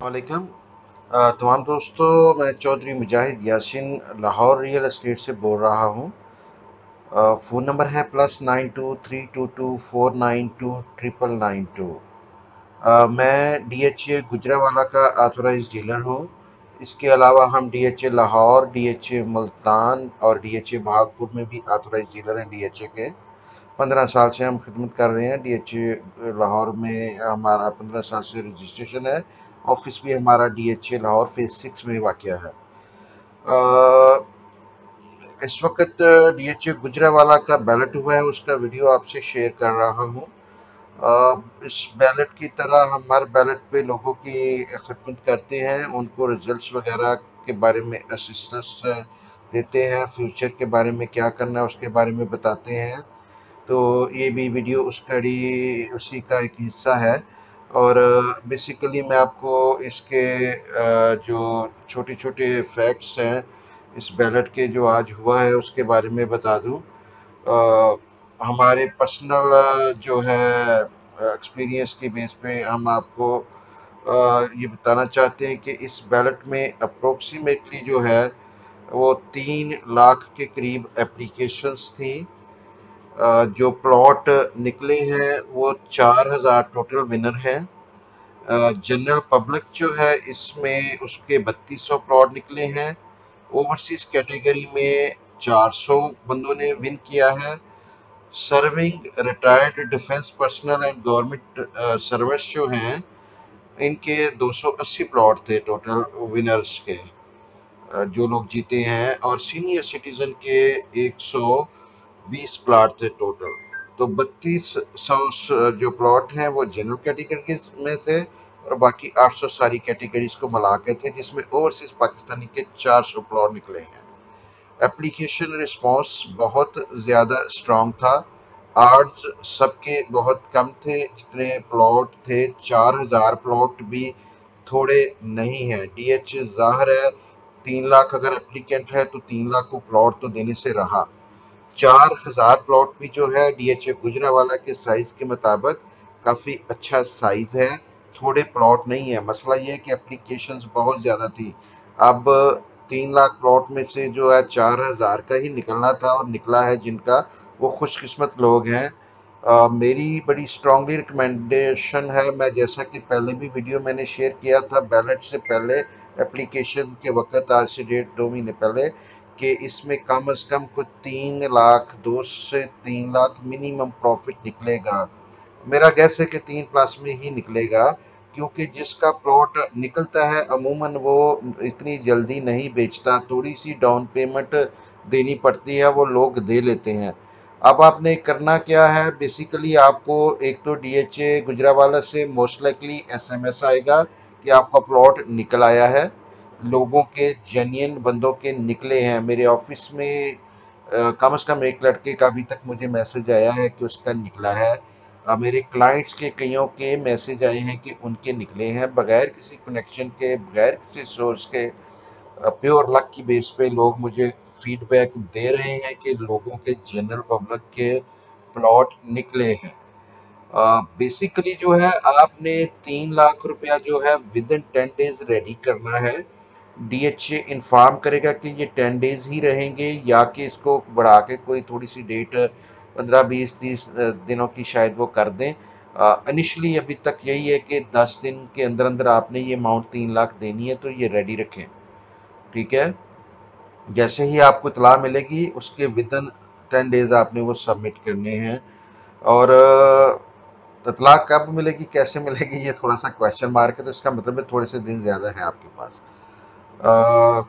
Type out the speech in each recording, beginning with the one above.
वालेकुम। तमाम दोस्तों, मैं चौधरी मुजाहिद यासिन लाहौर रियल एस्टेट से बोल रहा हूँ। फ़ोन नंबर है +92322492 मैं DHA गुजरावाला का ऑथराइज डीलर हूँ। इसके अलावा हम DHA लाहौर, DHA मुल्तान और DHA भागपुर में भी ऑथराइज डीलर हैं। DHA के 15 साल से हम खिदमत कर रहे हैं। DHA लाहौर में हमारा 15 साल से रजिस्ट्रेशन है। ऑफिस भी हमारा DHA लाहौर फेज 6 में वाक़या है। अ, इस वक्त DHA गुजरावाला का बैलेट हुआ है, उसका वीडियो आपसे शेयर कर रहा हूँ। इस बैलेट की तरह हम हर बैलेट पे लोगों की खिदमत करते हैं, उनको रिजल्ट्स वगैरह के बारे में असिस्टेंस देते हैं, फ्यूचर के बारे में क्या करना है उसके बारे में बताते हैं। तो ये भी वीडियो उसी का एक हिस्सा है। और बेसिकली मैं आपको इसके जो छोटे छोटे फैक्ट्स हैं इस बैलेट के जो आज हुआ है उसके बारे में बता दूं। हमारे पर्सनल जो है एक्सपीरियंस की बेस पे हम आपको ये बताना चाहते हैं कि इस बैलेट में अप्रोक्सीमेटली जो है वो 3 लाख के करीब एप्लीकेशंस थी। जो प्लॉट निकले हैं वो 4,000 टोटल विनर हैं। जनरल पब्लिक जो है इसमें उसके 3200 प्लॉट निकले हैं। ओवरसीज कैटेगरी में 400 बंदों ने विन किया है। Serving retired defence personnel and government service जो हैं इनके 280 प्लॉट थे टोटल विनर्स के, जो लोग जीते हैं। और सीनियर सिटीजन के 120 प्लॉट थे टोटल। तो 3200 जो प्लॉट हैं वो जनरल कैटेगरी में थे और बाकी 800 सारी कैटेगरीज को मिला के थे, जिसमें ओवरसीज पाकिस्तानी के 400 प्लॉट निकले हैं। एप्लीकेशन रिस्पांस बहुत ज़्यादा स्ट्रांग था। आर्ड्स सबके बहुत कम थे। जितने प्लॉट थे 4,000 प्लॉट भी थोड़े नहीं हैं। DH जाहिर है 3 लाख अगर एप्लीकेंट है तो 3 लाख को प्लॉट तो देने से रहा। 4,000 प्लॉट भी जो है DHA गुजरावाला के साइज के मुताबिक काफ़ी अच्छा साइज है, थोड़े प्लॉट नहीं है। मसला ये है कि एप्लीकेशंस बहुत ज़्यादा थी। अब 3 लाख प्लॉट में से जो है 4,000 का ही निकलना था और निकला है जिनका, वो खुशकिस्मत लोग हैं। मेरी बड़ी स्ट्रांगली रिकमेंडेशन है, मैं जैसा कि पहले भी वीडियो मैंने शेयर किया था बैलेट से पहले, एप्लीकेशन के वक्त, आज से 1.5-2 महीने पहले, कि इसमें कम से कम कुछ 3 लाख, 2 से 3 लाख मिनिमम प्रॉफिट निकलेगा। मेरा गैस है कि 3 प्लस में ही निकलेगा, क्योंकि जिसका प्लॉट निकलता है अमूमन वो इतनी जल्दी नहीं बेचता। थोड़ी सी डाउन पेमेंट देनी पड़ती है, वो लोग दे लेते हैं। अब आपने करना क्या है, बेसिकली आपको एक तो DHA गुजरावाला से मोस्ट लाइकली SMS आएगा कि आपका प्लॉट निकल आया है। लोगों के जेन्युइन बंदों के निकले हैं। मेरे ऑफिस में कम से कम एक लड़के का अभी तक मुझे मैसेज आया है कि उसका निकला है। मेरे क्लाइंट्स के कईयों के मैसेज आए हैं कि उनके निकले हैं, बगैर किसी कनेक्शन के, बगैर किसी सोर्स के, प्योर लक की बेस पे लोग मुझे फीडबैक दे रहे हैं कि लोगों के, जनरल पब्लिक के प्लॉट निकले हैं। बेसिकली जो है आपने 3 लाख रुपया जो है विद इन 10 डेज रेडी करना है। DHA इन्फॉर्म करेगा कि ये 10 डेज ही रहेंगे या कि इसको बढ़ा के कोई थोड़ी सी डेट 15, 20, 30 दिनों की शायद वो कर दें। इनिशियली अभी तक यही है कि 10 दिन के अंदर अंदर आपने ये अमाउंट 3 लाख देनी है, तो ये रेडी रखें। ठीक है। जैसे ही आपको इतला मिलेगी उसके विद इन 10 डेज आपने वो सबमिट करने हैं। और इतला कब मिलेगी, कैसे मिलेगी, ये थोड़ा सा क्वेश्चन मार्क है, तो इसका मतलब है थोड़े से दिन ज़्यादा है आपके पास। अ,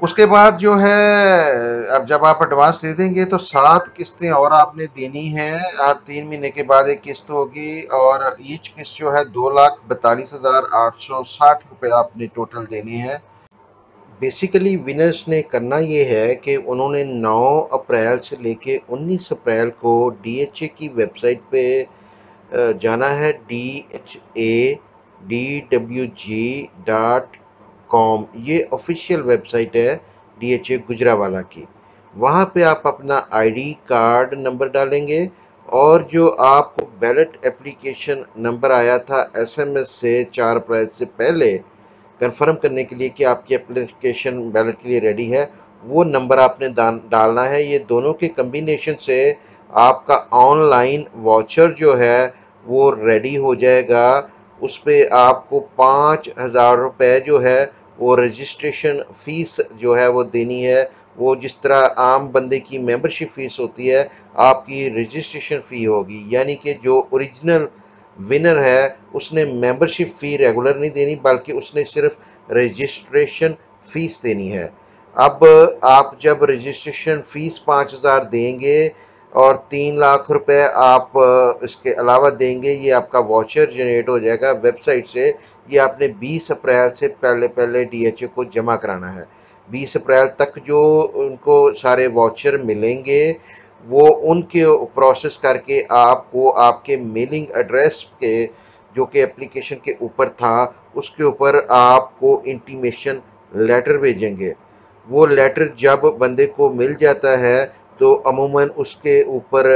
उसके बाद जो है, अब जब आप एडवांस दे देंगे तो 7 किस्तें और आपने देनी है। हर 3 महीने के बाद एक किस्त होगी और ईच किस्त जो है 2,42,860 रुपये आपने टोटल देने हैं। बेसिकली विनर्स ने करना ये है कि उन्होंने 9 अप्रैल से लेके 19 अप्रैल को DHA की वेबसाइट पे जाना है। DHADWG.com, ये ऑफिशियल वेबसाइट है DHA गुजरावाला की। वहाँ पे आप अपना ID कार्ड नंबर डालेंगे और जो आपको बैलेट एप्लीकेशन नंबर आया था एसएमएस से 4 अप्रैल से पहले कंफर्म करने के लिए कि आपकी एप्लीकेशन बैलेट के लिए रेडी है, वो नंबर आपने डालना है। ये दोनों के कम्बिनेशन से आपका ऑनलाइन वाउचर जो है वो रेडी हो जाएगा। उस पे आपको 5,000 रुपये जो है वो रजिस्ट्रेशन फ़ीस जो है वो देनी है। वो जिस तरह आम बंदे की मेंबरशिप फ़ीस होती है, आपकी रजिस्ट्रेशन फ़ी होगी। यानी कि जो ओरिजिनल विनर है उसने मेंबरशिप फ़ी रेगुलर नहीं देनी, बल्कि उसने सिर्फ रजिस्ट्रेशन फ़ीस देनी है। अब आप जब रजिस्ट्रेशन फ़ीस 5,000 देंगे और 3 लाख रुपए आप इसके अलावा देंगे, ये आपका वाउचर जनरेट हो जाएगा वेबसाइट से। ये आपने 20 अप्रैल से पहले पहले डीएचए को जमा कराना है। 20 अप्रैल तक जो उनको सारे वाउचर मिलेंगे वो उनके प्रोसेस करके आपको आपके मेलिंग एड्रेस के जो कि एप्लीकेशन के ऊपर था उसके ऊपर आपको इंटीमेशन लेटर भेजेंगे। वो लेटर जब बंदे को मिल जाता है तो अमूमन उसके ऊपर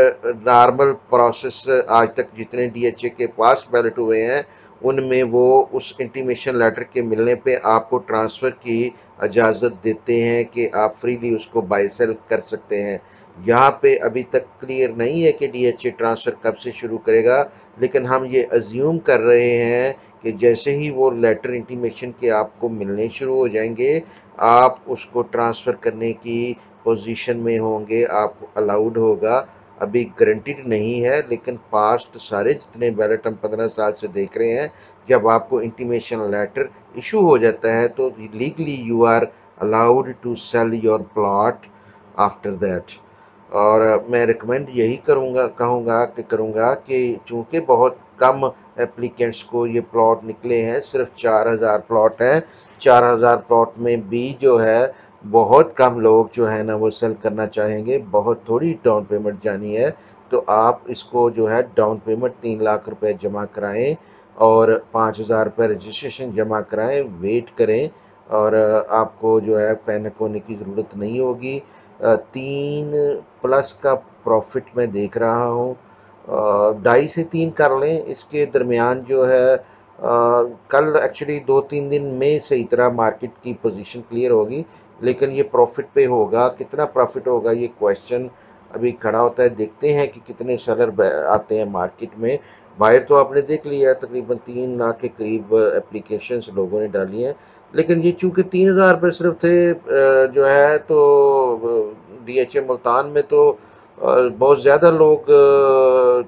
नॉर्मल प्रोसेस आज तक जितने डीएचए के पास बैलेट हुए हैं उनमें वो उस इंटीमेशन लेटर के मिलने पे आपको ट्रांसफ़र की इजाज़त देते हैं कि आप फ्रीली उसको बाय सेल कर सकते हैं। यहाँ पे अभी तक क्लियर नहीं है कि डीएचए ट्रांसफ़र कब से शुरू करेगा, लेकिन हम ये अज्यूम कर रहे हैं कि जैसे ही वो लेटर इंटीमेशन के आपको मिलने शुरू हो जाएंगे, आप उसको ट्रांसफ़र करने की पोजीशन में होंगे, आपको अलाउड होगा। अभी गारंटीड नहीं है, लेकिन पास्ट सारे जितने बैलेट हम 15 साल से देख रहे हैं, जब आपको इंटीमेशन लेटर इशू हो जाता है तो legally you are allowed to sell your plot after that. और मैं रिकमेंड यही करूँगा कि चूँकि बहुत कम एप्लीकेंट्स को ये प्लॉट निकले हैं, सिर्फ 4,000 प्लॉट हैं। 4,000 प्लॉट में भी जो है बहुत कम लोग जो है ना वो सेल करना चाहेंगे, बहुत थोड़ी डाउन पेमेंट जानी है। तो आप इसको जो है डाउन पेमेंट 3 लाख रुपए जमा कराएं और 5,000 रुपये रजिस्ट्रेशन जमा कराएं, वेट करें और आपको जो है पैनिक होने की ज़रूरत नहीं होगी। 3 प्लस का प्रॉफिट मैं देख रहा हूँ। 2.5 से 3 कर लें, इसके दरमियान जो है कल एक्चुअली 2-3 दिन में सही तरह मार्केट की पोजीशन क्लियर होगी, लेकिन ये प्रॉफिट पे होगा। कितना प्रॉफिट होगा ये क्वेश्चन अभी खड़ा होता है। देखते हैं कि कितने सेलर आते हैं मार्केट में। बाहर तो आपने देख लिया तकरीबन 3 लाख के करीब एप्लीकेशंस लोगों ने डाली हैं, लेकिन ये चूंकि 3,000 रुपये सिर्फ थे जो है तो डीएचए मुल्तान में तो बहुत ज़्यादा लोग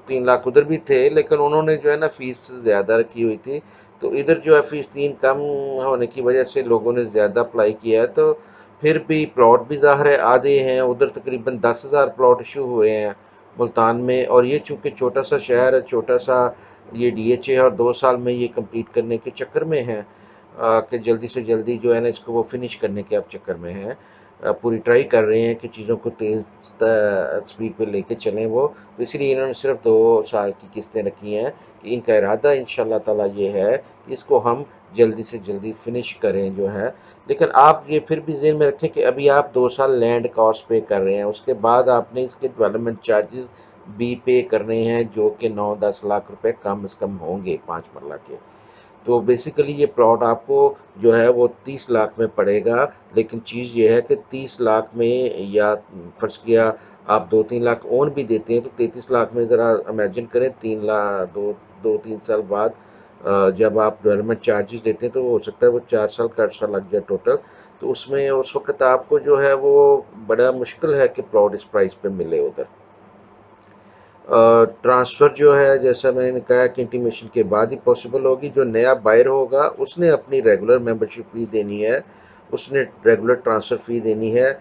3 लाख उधर भी थे, लेकिन उन्होंने जो है ना फ़ीस ज़्यादा रखी हुई थी। तो इधर जो है फ़ीस 3 कम होने की वजह से लोगों ने ज़्यादा अप्लाई किया है। तो फिर भी प्लॉट भी ज़ाहिर है आधे हैं, उधर तकरीबन 10,000 प्लॉट इशू हुए हैं मुल्तान में। और ये चूँकि छोटा सा शहर है, छोटा सा ये डीएचए है और 2 साल में ये कंप्लीट करने के चक्कर में है कि जल्दी से जल्दी जो है ना इसको वो फिनिश करने के आप चक्कर में हैं। पूरी ट्राई कर रहे हैं कि चीज़ों को तेज़ स्पीड पे लेके चलें वो। तो इसीलिए इन्होंने सिर्फ 2 साल की किस्तें रखी हैं कि इनका इरादा इंशाल्लाह ताला ये है कि इसको हम जल्दी से जल्दी फिनिश करें जो है। लेकिन आप ये फिर भी ज़हन में रखें कि अभी आप 2 साल लैंड कॉस्ट पे कर रहे हैं, उसके बाद आपने इसके डेवलपमेंट चार्जेस भी पे करने हैं जो कि 9-10 लाख रुपए कम से कम होंगे 5 मरला के। तो बेसिकली ये प्लॉट आपको जो है वो 30 लाख में पड़ेगा। लेकिन चीज़ ये है कि 30 लाख में या फर्ज किया आप 2-3 लाख ओन भी देते हैं तो 33 लाख में ज़रा इमेजिन करें 3 लाख 2-3 साल बाद जब आप डेवलपमेंट चार्जेस देते हैं तो हो सकता है वो 4 साल का अर्सा लग जाए टोटल। तो उसमें उस वक्त आपको जो है वो बड़ा मुश्किल है कि प्लॉट इस प्राइस पे मिले उधर। ट्रांसफ़र जो है जैसा मैंने कहा कि इंटीमेशन के बाद ही पॉसिबल होगी। जो नया बायर होगा उसने अपनी रेगुलर मेंबरशिप फ़ी देनी है, उसने रेगुलर ट्रांसफ़र फ़ी देनी है।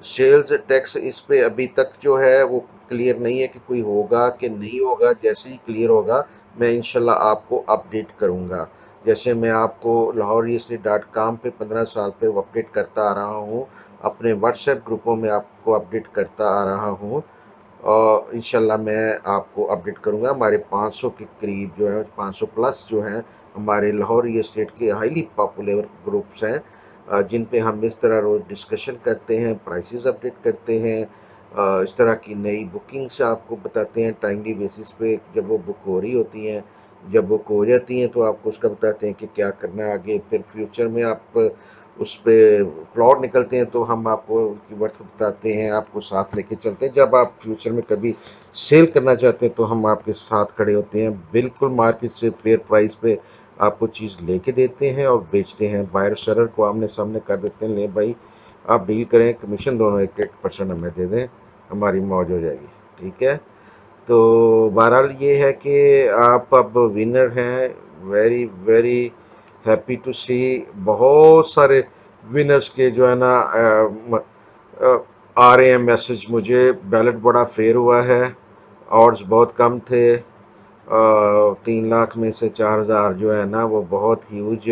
सेल्स टैक्स इस पे अभी तक जो है वो क्लियर नहीं है कि कोई होगा कि नहीं होगा। जैसे ही क्लियर होगा मैं इंशाल्लाह आपको अपडेट करूँगा। जैसे मैं आपको lahorerealestate.com पे 15 साल पे वो अपडेट करता आ रहा हूँ, अपने व्हाट्सएप ग्रुपों में आपको अपडेट करता आ रहा हूँ। और इंशाल्लाह मैं आपको अपडेट करूंगा। हमारे 500 के करीब जो है 500 प्लस जो हैं हमारे लाहौर रियल एस्टेट के हाईली पॉपुलर ग्रुप्स हैं जिन पे हम इस तरह रोज़ डिस्कशन करते हैं, प्राइसेस अपडेट करते हैं। इस तरह की नई बुकिंग्स आपको बताते हैं टाइमली बेसिस पे, जब वो बुक हो रही होती हैं। जब बुक हो जाती हैं तो आपको उसका बताते हैं कि क्या करना है आगे। फिर फ्यूचर में आप उस पे प्लॉट निकलते हैं तो हम आपको उनकी वर्थ बताते हैं, आपको साथ लेके चलते हैं। जब आप फ्यूचर में कभी सेल करना चाहते हैं तो हम आपके साथ खड़े होते हैं, बिल्कुल मार्केट से फेयर प्राइस पे आपको चीज़ लेके देते हैं और बेचते हैं। बायर सेलर को आमने सामने कर देते हैं, ले भाई आप डील करें, कमीशन दोनों 1-1% हमें दे दें, हमारी मौज हो जाएगी। ठीक है। तो बहरहाल ये है कि आप अब विनर हैं। वेरी वेरी हैप्पी टू सी। बहुत सारे विनर्स के जो है ना आ रहे हैं मैसेज मुझे। बैलेट बड़ा फेयर हुआ है, ऑड्स बहुत कम थे। 3 लाख में से 4,000 जो है ना वो बहुत ह्यूज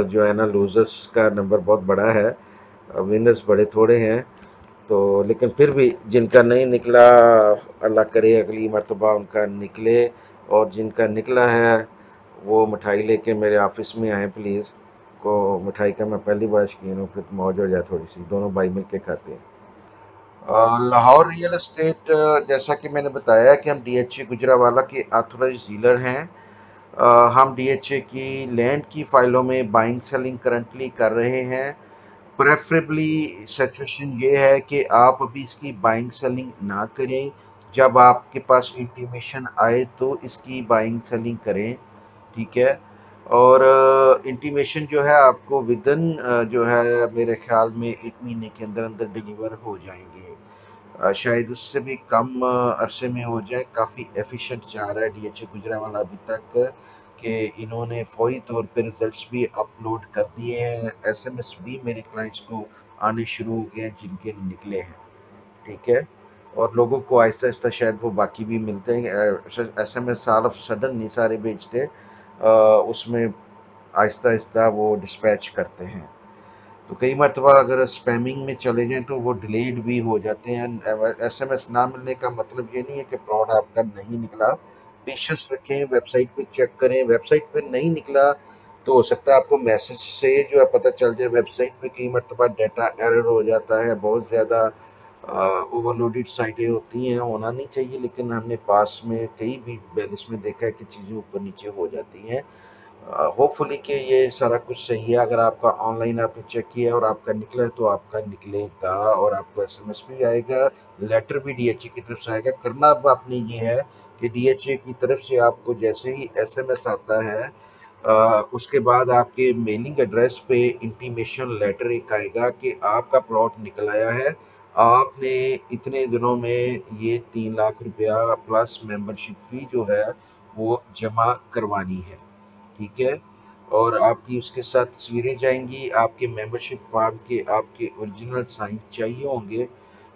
जो है ना लूजर्स का नंबर बहुत बड़ा है, विनर्स बड़े थोड़े हैं। तो लेकिन फिर भी जिनका नहीं निकला, अल्लाह करे अगली मर्तबा उनका निकले। और जिनका निकला है वो मिठाई लेके मेरे ऑफिस में आए प्लीज़। को मिठाई का मैं पहली बार शौकीन हूँ, फिर मौज हो जाए थोड़ी सी, दोनों भाई मिल के खाते हैं। लाहौर रियल एस्टेट, जैसा कि मैंने बताया कि हम डीएचए गुजरावाला के ऑथराइज डीलर हैं। हम डीएचए की लैंड की फाइलों में बाइंग सेलिंग करंटली कर रहे हैं। प्रेफरेबली सिचुएशन ये है कि आप अभी इसकी बाइंग सेलिंग ना करें। जब आपके पास इंटीमेशन आए तो इसकी बाइंग सेलिंग करें। ठीक है। और इंटीमेशन जो है आपको विदिन जो है मेरे ख्याल में 1 महीने के अंदर अंदर डिलीवर हो जाएंगे। शायद उससे भी कम अरसे में हो जाए। काफ़ी एफिशिएंट जा रहा है डीएचए गुजरावाला अभी तक, कि इन्होंने फौरी तौर पे रिजल्ट्स भी अपलोड कर दिए हैं। एसएमएस भी मेरे क्लाइंट्स को आने शुरू हो गए हैं जिनके निकले हैं। ठीक है। और लोगों को आहिस्ता आहिस्ता शायद वो बाकी भी मिलते हैं। एसएमएस ऑल ऑफ सडन नहीं सारे भेजते, उसमें आहिस्ता आहिस्ता वो डिस्पैच करते हैं। तो कई मरतबा अगर स्पैमिंग में चले जाएं तो वो डिलीट भी हो जाते हैं। एसएमएस ना मिलने का मतलब ये नहीं है कि फ्रॉड आपका नहीं निकला। पेशेंस रखें, वेबसाइट पे चेक करें। वेबसाइट पे नहीं निकला तो हो सकता है आपको मैसेज से जो है पता चल जाए। वेबसाइट पे कई मरतबा डाटा एरर हो जाता है, बहुत ज़्यादा ओवरलोडेड साइटें होती हैं, होना नहीं चाहिए, लेकिन हमने पास में कई भी बैलेंस में देखा है कि चीज़ें ऊपर नीचे हो जाती हैं। होपफुली कि ये सारा कुछ सही है। अगर आपका ऑनलाइन आपने चेक किया और आपका निकला है तो आपका निकलेगा और आपको एसएमएस भी आएगा, लेटर भी डीएचए की तरफ से आएगा। करना अब आपने ये है कि डीएचए की तरफ से आपको जैसे ही एसएमएस आता है, उसके बाद आपके मेलिंग एड्रेस पे इंटीमेशन लेटर एक आएगा कि आपका प्लॉट निकल आया है। आपने इतने दिनों में ये 3 लाख रुपया प्लस मेंबरशिप फी जो है वो जमा करवानी है। ठीक है। और आपकी उसके साथ तस्वीरें जाएंगी, आपके मेंबरशिप फॉर्म के आपके ओरिजिनल साइन चाहिए होंगे।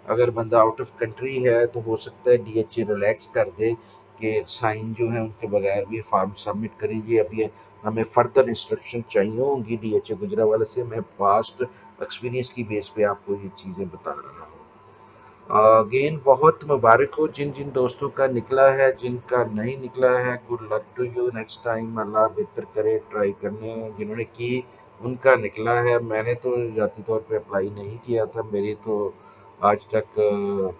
अगर बंदा आउट ऑफ कंट्री है तो हो सकता है डीएचए रिलैक्स कर दे कि साइन जो है उनके बगैर भी फॉर्म सबमिट करेंगे। अभी हमें फर्दर इंस्ट्रक्शन चाहिए होंगी डीएचए गुजरावाला से। मैं पास्ट एक्सपीरियंस की बेस पे आपको ये चीज़ें बता रहा हूँ। अगेन बहुत मुबारक हो जिन जिन दोस्तों का निकला है। जिनका नहीं निकला है, good luck to you. Next time अल्लाह बेहतर करे, ट्राई करने। जिन्होंने की उनका निकला है। मैंने तो ज़ाती तौर पे अप्लाई नहीं किया था, मेरी तो आज तक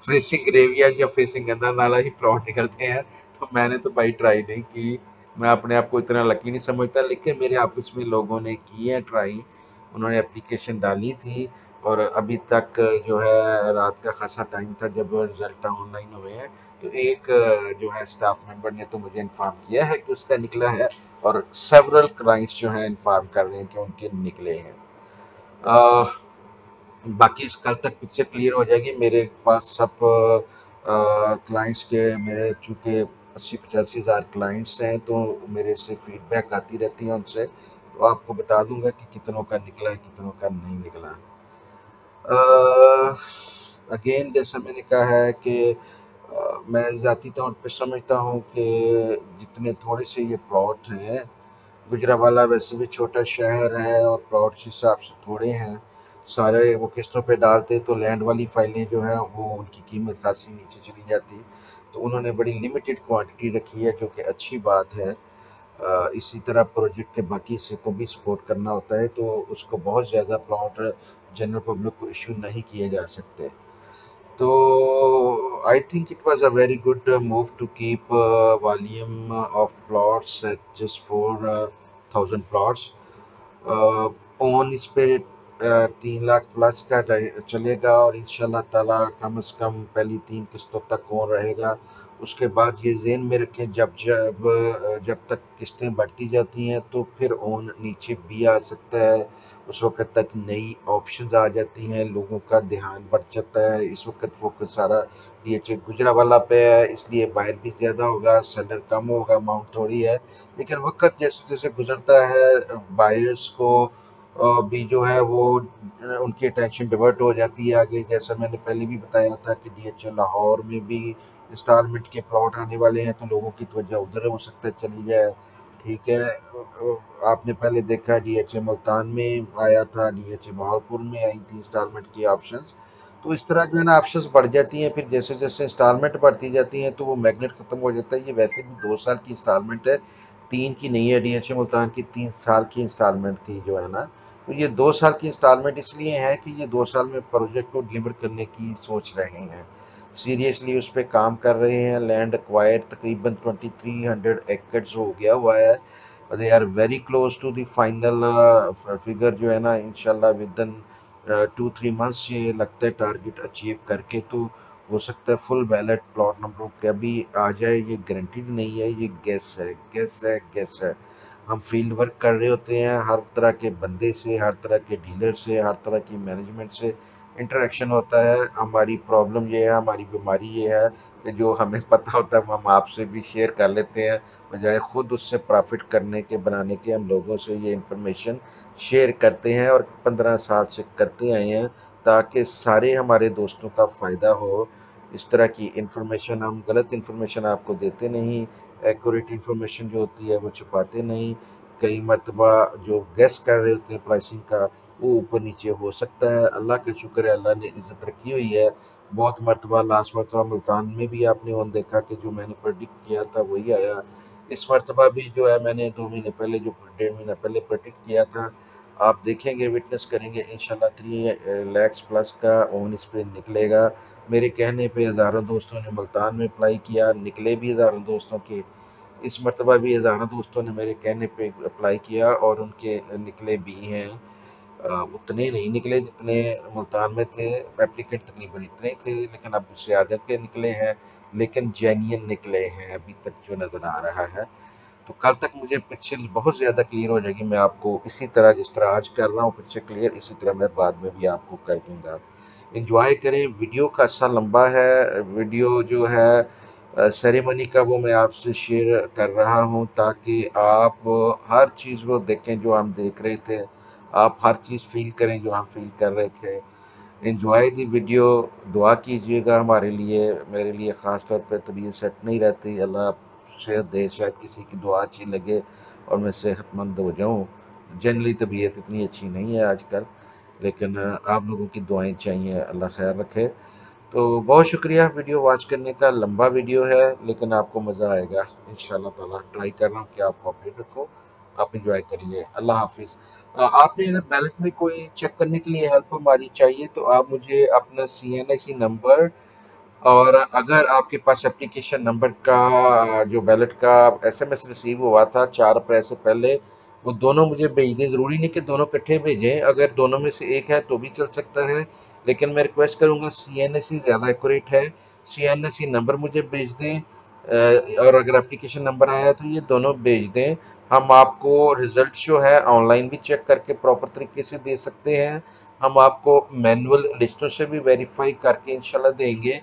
फेसिंग ग्रेविया या फेसिंग गंदा नाला ही प्लॉट निकलते हैं, तो मैंने तो भाई ट्राई नहीं की। मैं अपने आप को इतना लकी नहीं समझता, लेकिन मेरे ऑफिस में लोगों ने की है ट्राई, उन्होंने एप्लीकेशन डाली थी। और अभी तक जो है रात का खासा टाइम था जब रिजल्ट ऑनलाइन हुए हैं, तो एक जो है स्टाफ मेंबर ने तो मुझे इन्फॉर्म किया है कि उसका निकला है। और सेवरल क्लाइंट्स जो हैं इन्फॉर्म कर रहे हैं कि उनके निकले हैं। अ, बाकी कल तक पिक्चर क्लियर हो जाएगी। मेरे पास सब क्लाइंट्स के, मेरे चूँकि 80-85 हज़ार क्लाइंट्स हैं तो मेरे से फीडबैक आती रहती है उनसे, तो आपको बता दूंगा कि कितनों का निकला है कितनों का नहीं निकला। अगेन जैसा मैंने कहा है कि मैं ज़ाती तौर पे समझता हूँ कि जितने थोड़े से ये प्लॉट हैं, गुजरावाला वैसे भी छोटा शहर है और प्लॉट के हिसाब से थोड़े हैं। सारे वो किस्तों पे डालते तो लैंड वाली फाइलें जो है वो उनकी कीमत खासी नीचे चली जाती। तो उन्होंने बड़ी लिमिटेड क्वांटिटी रखी है, जो कि अच्छी बात है। इसी तरह प्रोजेक्ट के बाकी हिस्से को भी सपोर्ट करना होता है, तो उसको बहुत ज़्यादा प्लॉट जनरल पब्लिक को इशू नहीं किए जा सकते। तो I think it was a very good move to keep volume of plots at just 4,000 plots. On इस पे 3 लाख प्लस का चलेगा, और इंशाल्लाह ताला कम से कम पहली 3 किस्तों तक ओन रहेगा। उसके बाद ये जेन में रखें, जब तक किस्तें बढ़ती जाती हैं तो फिर ओन नीचे भी आ सकता है। उस वक्त तक नई ऑप्शंस आ जाती हैं, लोगों का ध्यान बढ़ जाता है। इस वक्त फोकस सारा डीएचए गुजरावाला पे है, इसलिए बायर भी ज़्यादा होगा, सेलर कम होगा, अमाउंट थोड़ी है। लेकिन वक्त जैसे जैसे गुजरता है, बायर्स को भी जो है वो उनकी अटेंशन डिवर्ट हो जाती है आगे। जैसा मैंने पहले भी बताया था कि डीएचए लाहौर में भी इंस्टॉलमेंट के प्लॉट आने वाले हैं, तो लोगों की तवज्जो उधर हो सकता है चली जाए। ठीक है, आपने पहले देखा डीएचए मुल्तान में आया था, डीएचए बहावलपुर में आई थी इंस्टॉलमेंट की ऑप्शंस। तो इस तरह जो है ना ऑप्शंस बढ़ जाती हैं, फिर जैसे जैसे इंस्टॉलमेंट बढ़ती जाती हैं तो वो मैग्नेट खत्म हो जाता है। ये वैसे भी 2 साल की इंस्टॉलमेंट है, 3 की नहीं है। डीएचए मुल्तान की 3 साल की इंस्टॉलमेंट थी जो है ना। तो ये 2 साल की इंस्टॉलमेंट इसलिए है कि ये 2 साल में प्रोजेक्ट को डिलीवर करने की सोच रहे हैं, सीरियसली उस पर काम कर रहे हैं। लैंड एक्वायर तकरीबन 2300 एकड़ हो गया हुआ है। They are very close to the final figure जो है ना, इंशाल्लाह विद इन 2-3 मंथ्स ये लगता है टारगेट अचीव करके। तो हो सकता है फुल बैलेट प्लॉट नंबर कभी आ जाए, ये गारंटीड नहीं है, ये गेस है, गेस है, गेस है। हम फील्ड वर्क कर रहे होते हैं, हर तरह के बंदे से, हर तरह के डीलर से, हर तरह की मैनेजमेंट से इंटरेक्शन होता है। हमारी प्रॉब्लम ये है, हमारी बीमारी ये है कि जो हमें पता होता है वो हम आपसे भी शेयर कर लेते हैं, बजाय खुद उससे प्रॉफिट करने के, बनाने के। हम लोगों से ये इंफॉर्मेशन शेयर करते हैं और 15 साल से करते आए हैं, ताकि सारे हमारे दोस्तों का फ़ायदा हो। इस तरह की इंफॉर्मेशन, हम गलत इंफॉर्मेशन आपको देते नहीं, एक्यूरेट इंफॉर्मेशन जो होती है वो छुपाते नहीं। कई मरतबा जो गेस कर रहे होते हैं प्राइसिंग का, वो ऊपर नीचे हो सकता है। अल्लाह का शुक्र है, अल्लाह ने इज्जत रखी हुई है। बहुत मरतबा, लास्ट मरतबा मुल्तान में भी आपने उन देखा कि जो मैंने प्रेडिक्ट किया था वही आया। इस मरतबा भी जो है मैंने 2 महीने पहले, जो 1.5 महीना पहले प्रेडिक्ट किया था, आप देखेंगे, विटनेस करेंगे, इंशाल्लाह 3 लैक्स प्लस का ओन इस पे निकलेगा। मेरे कहने पे हज़ारों दोस्तों ने मुल्तान में अप्लाई किया, निकले भी हज़ारों दोस्तों के। इस मरतबा भी हज़ारों दोस्तों ने मेरे कहने पे अप्लाई किया और उनके निकले भी हैं। उतने नहीं निकले जितने मुल्तान में थे, एप्लीकेंट तकरीबन इतने ही थे, लेकिन अब उससे ज़्यादा के निकले हैं। लेकिन जेन्युइन निकले हैं अभी तक जो नज़र आ रहा है। तो कल तक मुझे पिक्चर बहुत ज़्यादा क्लियर हो जाएगी। मैं आपको इसी तरह, जिस तरह आज कर रहा हूँ पिक्चर क्लियर, इसी तरह मैं बाद में भी आपको कर दूंगा। इंजॉय करें। वीडियो खासा लंबा है, वीडियो जो है सेरेमनी का, वो मैं आपसे शेयर कर रहा हूँ ताकि आप हर चीज़ वो देखें जो हम देख रहे थे, आप हर चीज़ फील करें जो हम फील कर रहे थे। एंजॉय दी वीडियो। दुआ कीजिएगा हमारे लिए, मेरे लिए ख़ास तौर पे तबीयत सेट नहीं रहती, अल्लाह सेहत दे, शायद किसी की दुआ अच्छी लगे और मैं सेहतमंद हो जाऊँ। जनरली तबीयत इतनी अच्छी नहीं है आजकल, लेकिन आप लोगों की दुआएं चाहिए, अल्लाह खैर रखे। तो बहुत शुक्रिया वीडियो वॉच करने का। लंबा वीडियो है लेकिन आपको मज़ा आएगा इंशाल्लाह ताला। ट्राई कर रहा हूँ कि आपको अपडेट रखो, आप इंजॉय करिए। अल्लाह हाफिज़। आपने अगर बैलेट में कोई चेक करने के लिए हेल्प हमारी चाहिए तो आप मुझे अपना CNIC नंबर, और अगर आपके पास एप्लीकेशन नंबर का, जो बैलेट का SMS रिसीव हुआ था 4 अप्रैल से पहले, वो दोनों मुझे भेज दें। ज़रूरी नहीं कि दोनों इकट्ठे भेजें, अगर दोनों में से एक है तो भी चल सकता है। लेकिन मैं रिक्वेस्ट करूंगा, CNSE ज़्यादा एक्यूरेट है, CNSE नंबर मुझे भेज दें। और अगर एप्लीकेशन नंबर आया है तो ये दोनों भेज दें। हम आपको रिजल्ट जो है ऑनलाइन भी चेक करके प्रॉपर तरीके से दे सकते हैं। हम आपको मैनुअल लिस्टों से भी वेरीफाई करके इंशाल्लाह देंगे।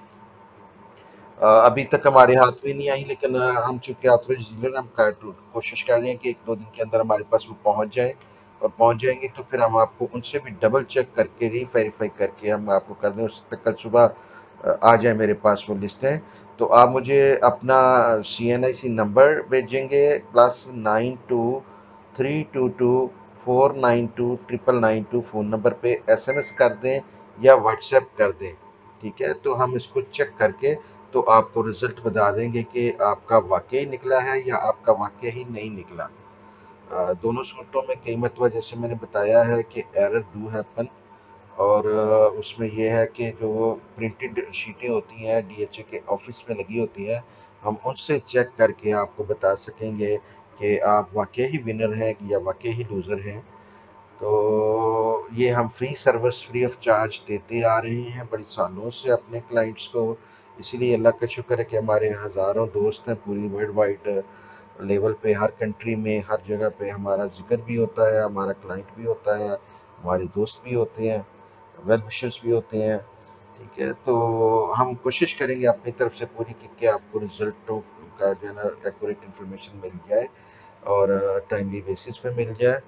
अभी तक हमारे हाथ में नहीं आई, लेकिन हम चूंकि ऑथराइज डीलर, हम कोशिश कर रहे हैं कि 1-2 दिन के अंदर हमारे पास वो पहुंच जाए। और पहुंच जाएंगे तो फिर हम आपको उनसे भी डबल चेक करके, रीवेरीफाई करके हम आपको कर दें। हो सकता है कल सुबह आ जाए मेरे पास वो लिस्टें। तो आप मुझे अपना CNIC नंबर भेजेंगे, +923224929992 फ़ोन नंबर पे SMS कर दें या व्हाट्सएप कर दें। ठीक है, तो हम इसको चेक करके तो आपको रिजल्ट बता देंगे कि आपका वाकई निकला है या आपका वाकई ही नहीं निकला। दोनों सूरतों में कई मरतबा जैसे मैंने बताया है कि एरर डू हैपन, और उसमें ये है कि जो प्रिंटेड शीटें होती हैं डीएचए के ऑफिस में लगी होती हैं, हम उनसे चेक करके आपको बता सकेंगे कि आप वाकई ही विनर हैं या वाकई ही लूज़र हैं। तो ये हम free service free of charge देते आ रहे हैं बड़ी सालों से अपने क्लाइंट्स को। इसीलिए अल्लाह का शुक्र है कि हमारे यहाँ हज़ारों दोस्त हैं पूरी वर्ल्ड वाइड लेवल पे, हर कंट्री में हर जगह पे हमारा जिक्र भी होता है, हमारा क्लाइंट भी होता है, हमारे दोस्त भी होते हैं, वेल विशर्स भी होते हैं। ठीक है, तो हम कोशिश करेंगे अपनी तरफ से पूरी कि आपको रिजल्टों का जो है ना एक्यूरेट इन्फॉर्मेशन मिल जाए और टाइमली बेसिस पे मिल जाए।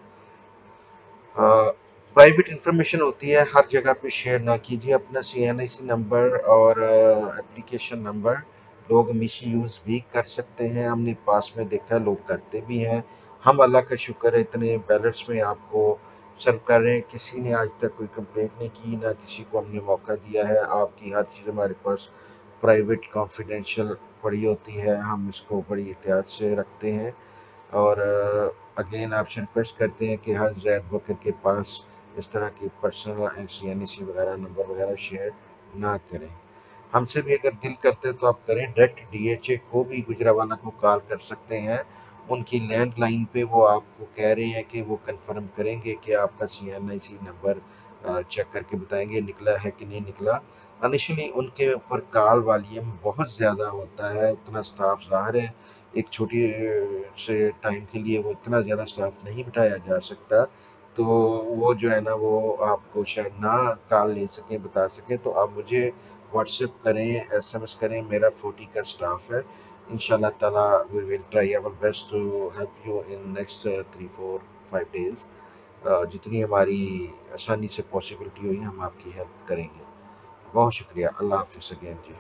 प्राइवेट इंफॉर्मेशन होती है हर जगह पे शेयर ना कीजिए अपना सीएनआईसी नंबर और एप्लीकेशन नंबर। लोग मिस यूज़ भी कर सकते हैं, हमने पास में देखा लोग करते भी हैं। हम अल्लाह का शुक्र है इतने बैलेट्स में आपको सर्व कर रहे हैं, किसी ने आज तक कोई कंप्लेंट नहीं की, ना किसी को हमने मौका दिया है। आपकी हर चीज़ हमारे पास प्राइवेट कॉन्फिडेंशियल पड़ी होती है, हम इसको बड़ी एहतियात से रखते हैं। और अगेन आपसे रिक्वेस्ट करते हैं कि हर जैद बकर के पास इस तरह की पर्सनल एनसी वगैरह नंबर वगैरह शेयर ना करें। हमसे भी अगर दिल करते है तो आप करें, डायरेक्ट डीएचए को भी गुजरावाला को कॉल कर सकते हैं। उनकी लैंडलाइन पे वो आपको कह रहे हैं कि वो कंफर्म करेंगे कि आपका सीएनआईसी नंबर चेक करके बताएंगे निकला है कि नहीं निकला। इनिशियली उनके ऊपर कॉल वॉल्यूम बहुत ज़्यादा होता है, उतना स्टाफ ज़ाहिर है एक छोटी से टाइम के लिए वो इतना ज़्यादा स्टाफ नहीं बिठाया जा सकता। तो वो जो है ना वो आपको शायद ना कॉल ले सकें बता सकें, तो आप मुझे व्हाट्सएप करें, एसएमएस करें, मेरा 40 का स्टाफ है। इंशाल्लाह ताला we will try our best to help you in next 3 4 5 days. जितनी हमारी आसानी से पॉसिबिलिटी हुई हम आपकी हेल्प करेंगे। बहुत शुक्रिया। अल्लाह हाफिज़ अगेन जी।